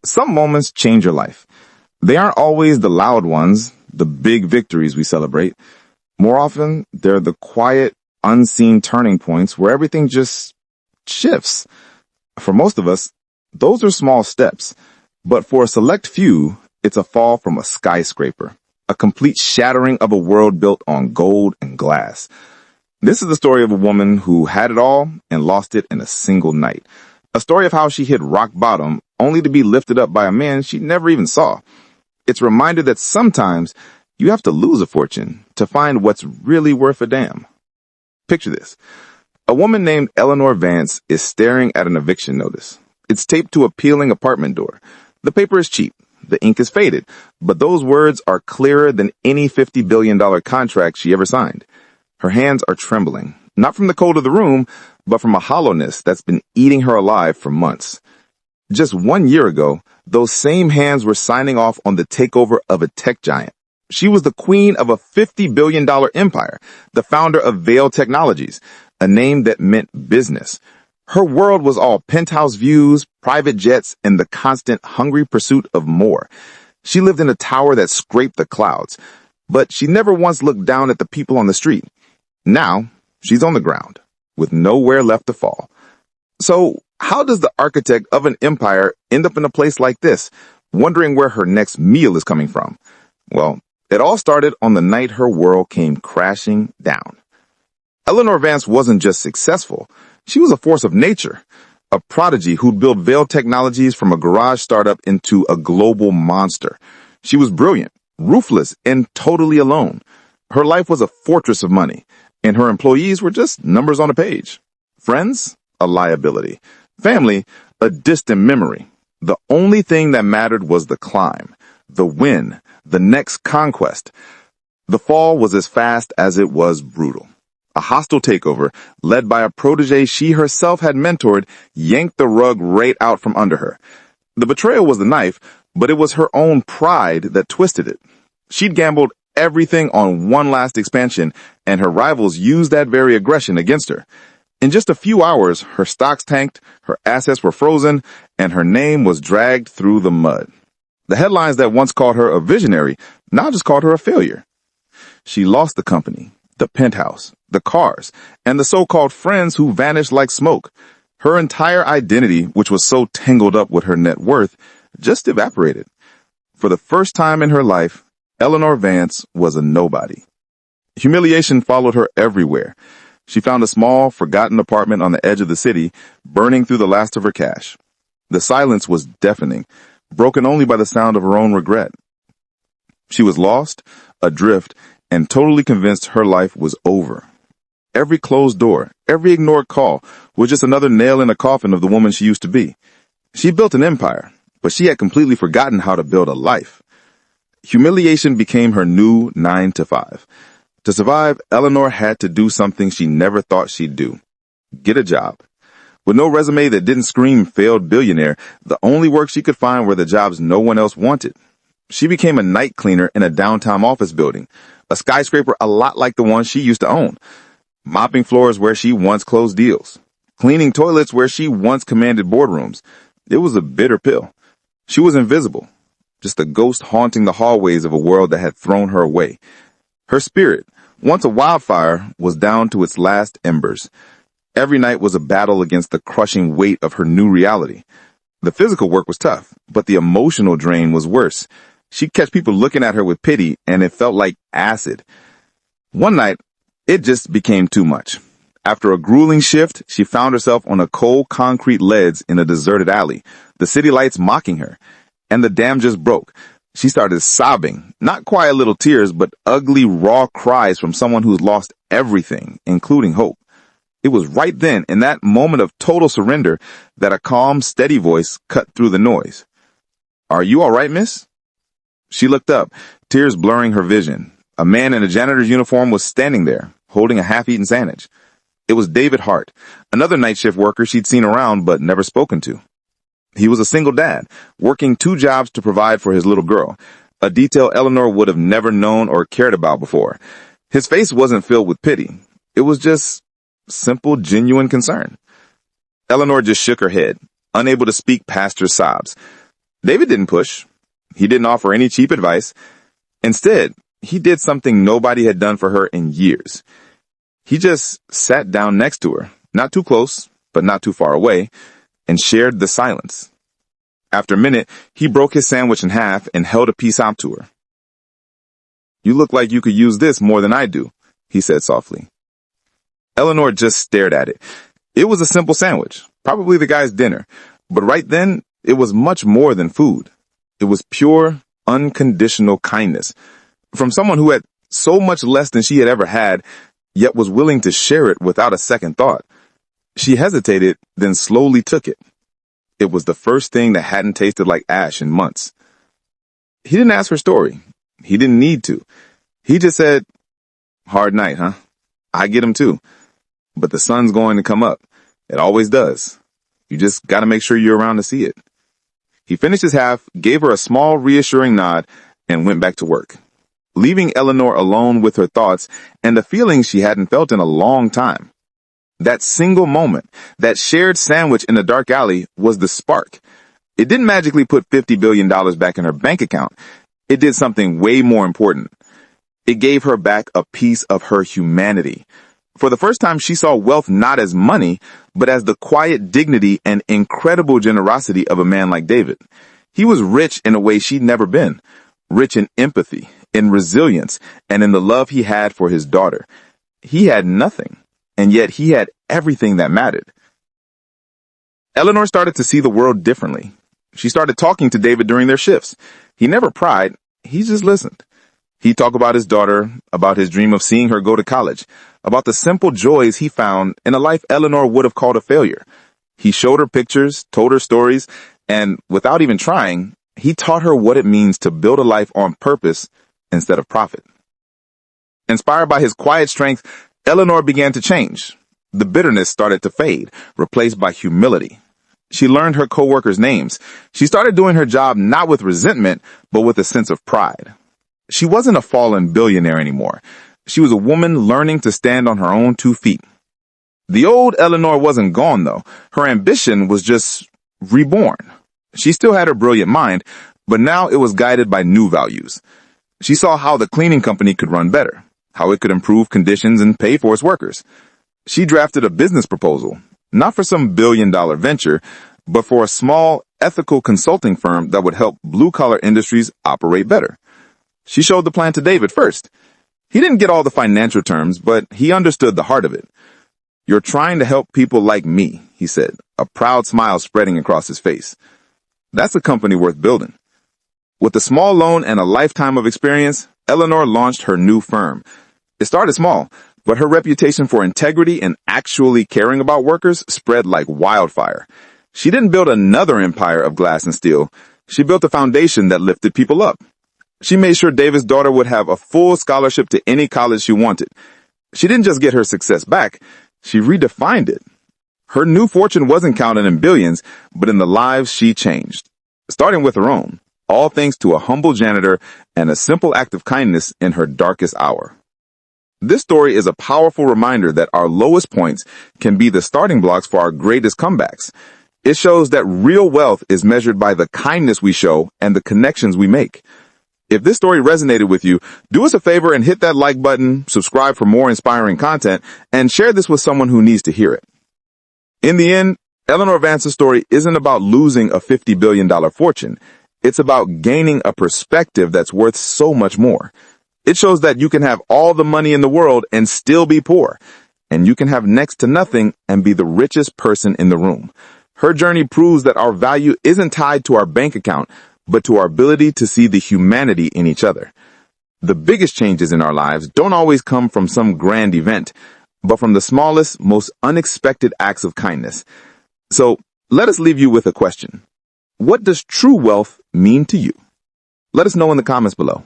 Some moments change your life. They aren't always the loud ones, the big victories we celebrate. More often, they're the quiet, unseen turning points where everything just shifts. For most of us, those are small steps. But for a select few, it's a fall from a skyscraper, a complete shattering of a world built on gold and glass. This is the story of a woman who had it all and lost it in a single night. A story of how she hit rock bottom only to be lifted up by a man she never even saw. It's a reminder that sometimes you have to lose a fortune to find what's really worth a damn. Picture this. A woman named Eleanor Vance is staring at an eviction notice. It's taped to a peeling apartment door. The paper is cheap. The ink is faded. But those words are clearer than any $50 billion contract she ever signed. Her hands are trembling, not from the cold of the room, but from a hollowness that's been eating her alive for months. Just 1 year ago, those same hands were signing off on the takeover of a tech giant. She was the queen of a $50 billion empire, the founder of Vail Technologies, a name that meant business. Her world was all penthouse views, private jets, and the constant hungry pursuit of more. She lived in a tower that scraped the clouds, but she never once looked down at the people on the street. Now, she's on the ground, with nowhere left to fall. So, how does the architect of an empire end up in a place like this, wondering where her next meal is coming from? Well, it all started on the night her world came crashing down. Eleanor Vance wasn't just successful. She was a force of nature, a prodigy who'd built Vail Technologies from a garage startup into a global monster. She was brilliant, ruthless, and totally alone. Her life was a fortress of money, and her employees were just numbers on a page. Friends, a liability. Family, a distant memory. The only thing that mattered was the climb, the win, the next conquest. The fall was as fast as it was brutal. A hostile takeover, led by a protege she herself had mentored, yanked the rug right out from under her. The betrayal was the knife, but it was her own pride that twisted it. She'd gambled everything on one last expansion, and her rivals used that very aggression against her. In just a few hours, her stocks tanked, her assets were frozen, and her name was dragged through the mud. The headlines that once called her a visionary now just called her a failure. She lost the company, the penthouse, the cars, and the so-called friends who vanished like smoke. Her entire identity, which was so tangled up with her net worth, just evaporated. For the first time in her life, Eleanor Vance was a nobody. Humiliation followed her everywhere. She found a small, forgotten apartment on the edge of the city, burning through the last of her cash. The silence was deafening, broken only by the sound of her own regret. She was lost, adrift, and totally convinced her life was over. Every closed door, every ignored call was just another nail in the coffin of the woman she used to be. She built an empire, but she had completely forgotten how to build a life. Humiliation became her new 9-to-5. To survive, Eleanor had to do something she never thought she'd do. Get a job. With no resume that didn't scream failed billionaire, the only work she could find were the jobs no one else wanted. She became a night cleaner in a downtown office building, a skyscraper a lot like the one she used to own. Mopping floors where she once closed deals. Cleaning toilets where she once commanded boardrooms. It was a bitter pill. She was invisible, just a ghost haunting the hallways of a world that had thrown her away. Her spirit, once a wildfire, was down to its last embers. Every night was a battle against the crushing weight of her new reality. The physical work was tough, but the emotional drain was worse. She'd catch people looking at her with pity, and it felt like acid. One night, it just became too much. After a grueling shift, she found herself on a cold concrete ledge in a deserted alley, the city lights mocking her, and the dam just broke. She started sobbing, not quiet little tears, but ugly, raw cries from someone who's lost everything, including hope. It was right then, in that moment of total surrender, that a calm, steady voice cut through the noise. "Are you all right, miss?" She looked up, tears blurring her vision. A man in a janitor's uniform was standing there, holding a half-eaten sandwich. It was David Hart, another night shift worker she'd seen around but never spoken to. He was a single dad, working 2 jobs to provide for his little girl, a detail Eleanor would have never known or cared about before. His face wasn't filled with pity. It was just simple, genuine concern. Eleanor just shook her head, unable to speak past her sobs. David didn't push. He didn't offer any cheap advice. Instead, he did something nobody had done for her in years. He just sat down next to her, not too close, but not too far away, and shared the silence. After a minute, he broke his sandwich in half and held a piece out to her. "You look like you could use this more than I do," he said softly. Eleanor just stared at it. It was a simple sandwich, probably the guy's dinner, but right then, it was much more than food. It was pure, unconditional kindness from someone who had so much less than she had ever had, yet was willing to share it without a second thought. She hesitated, then slowly took it. It was the first thing that hadn't tasted like ash in months. He didn't ask her story. He didn't need to. He just said, "Hard night, huh? I get 'em too. But the sun's going to come up. It always does. You just gotta make sure you're around to see it." He finished his half, gave her a small, reassuring nod, and went back to work, leaving Eleanor alone with her thoughts and a feeling she hadn't felt in a long time. That single moment, that shared sandwich in a dark alley, was the spark. It didn't magically put $50 billion back in her bank account. It did something way more important. It gave her back a piece of her humanity. For the first time, she saw wealth not as money, but as the quiet dignity and incredible generosity of a man like David. He was rich in a way she'd never been. Rich in empathy, in resilience, and in the love he had for his daughter. He had nothing, and yet he had everything that mattered. Eleanor started to see the world differently. She started talking to David during their shifts. He never pried, he just listened. He'd talk about his daughter, about his dream of seeing her go to college, about the simple joys he found in a life Eleanor would have called a failure. He showed her pictures, told her stories, and without even trying, he taught her what it means to build a life on purpose instead of profit. Inspired by his quiet strength, Eleanor began to change. The bitterness started to fade, replaced by humility. She learned her coworkers' names. She started doing her job not with resentment, but with a sense of pride. She wasn't a fallen billionaire anymore. She was a woman learning to stand on her own 2 feet. The old Eleanor wasn't gone, though. Her ambition was just reborn. She still had her brilliant mind, but now it was guided by new values. She saw how the cleaning company could run better, how it could improve conditions and pay for its workers. She drafted a business proposal, not for some billion-dollar venture, but for a small, ethical consulting firm that would help blue-collar industries operate better. She showed the plan to David first. He didn't get all the financial terms, but he understood the heart of it. "You're trying to help people like me," he said, a proud smile spreading across his face. "That's a company worth building." With a small loan and a lifetime of experience, Eleanor launched her new firm. It started small, but her reputation for integrity and actually caring about workers spread like wildfire. She didn't build another empire of glass and steel. She built a foundation that lifted people up. She made sure David's daughter would have a full scholarship to any college she wanted. She didn't just get her success back, she redefined it. Her new fortune wasn't counted in billions, but in the lives she changed, starting with her own, all thanks to a humble janitor and a simple act of kindness in her darkest hour. This story is a powerful reminder that our lowest points can be the starting blocks for our greatest comebacks. It shows that real wealth is measured by the kindness we show and the connections we make. If this story resonated with you, do us a favor and hit that like button, subscribe for more inspiring content, and share this with someone who needs to hear it. In the end, Eleanor Vance's story isn't about losing a $50 billion fortune. It's about gaining a perspective that's worth so much more. It shows that you can have all the money in the world and still be poor, and you can have next to nothing and be the richest person in the room. Her journey proves that our value isn't tied to our bank account, but to our ability to see the humanity in each other. The biggest changes in our lives don't always come from some grand event, but from the smallest, most unexpected acts of kindness. So let us leave you with a question. What does true wealth mean to you? Let us know in the comments below.